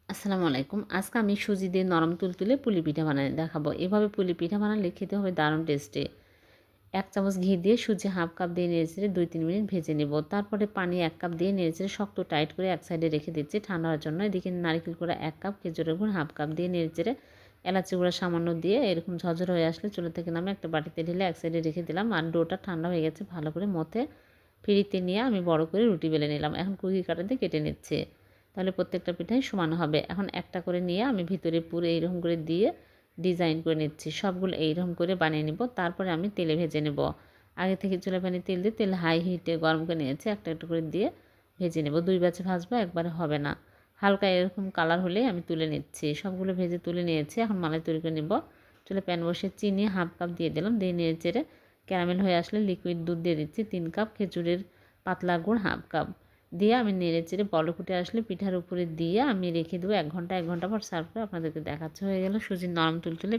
আসসালামু আলাইকুম। আজকে আমি সুজি দিয়ে নরম তুলতুলে পুলি পিঠা বানায় দেখাবো। এভাবে পুলি পিঠা বানালে খেতে হবে দারুণ টেস্টি। ১ চামচ ঘি দিয়ে সুজি হাফ কাপ দিয়ে নেড়েচেড়ে ২-৩ মিনিট ভেজে নেব। তারপরে পানি ১ কাপ দিয়ে নেড়েচেড়ে শক্ত টাইট করে এক সাইডে রেখে দিচ্ছি ঠান্ডা হওয়ার জন্য। এদিকে নারিকেল গুঁড়া ১ কাপ, খেজুরের গুড় হাফ কাপ দিয়ে নেড়েচেড়ে এলাচি গুঁড়া সামান্য দিয়ে এরকম ঝরঝরে হয়ে আসলে চুলা থেকে নামিয়ে একটা বাটিতে ঢেলে এক সাইডে রেখে দিলাম। আর ডোটা ঠান্ডা হয়ে গেছে, ভালো করে মথে ফিরিতে নিয়ে আমি বড় করে রুটি বেলে নিলাম। এখন কুকি কাঁটা দিয়ে কেটে নিচ্ছি। তাহলে প্রত্যেকটা পিঠাই সমান হবে। এখন একটা করে নিয়ে আমি ভিতরে পুরো এইরকম করে দিয়ে ডিজাইন করে নিচ্ছি। সবগুলো এইরকম করে বানিয়ে নিব। তারপরে আমি তেলে ভেজে নেব। আগে থেকে চুলায় প্যানে তেল দিয়ে তেল হাই হিটে গরম করে নিয়েছি। একটা একটা করে দিয়ে ভেজে নেব। ২ ব্যাচে ভাজবো, একবারে হবে না। হালকা এরকম কালার হলেই আমি তুলে নিচ্ছি। সবগুলো ভেজে তুলে নিয়েছি। এখন মালাই তৈরি করে নেব। চুলায় প্যান বসিয়ে চিনি হাফ কাপ দিয়ে দিলাম। দিয়ে নেড়েচেড়ে ক্যারামেল হয়ে আসলে লিকুইড দুধ দিয়ে দিচ্ছি ৩ কাপ, খেজুরের পাতলা গুড় হাফ কাপ দিয়ে আমি নেড়েচেড়ে বলক উঠে আসলে পিঠার উপরে দিয়ে আমি রেখে দেবো ১ ঘন্টা। ১ ঘন্টা পর সার্ভ করে আপনাদেরকে দেখাচ্ছে। হয়ে গেল সুজির নরম তুলতুলে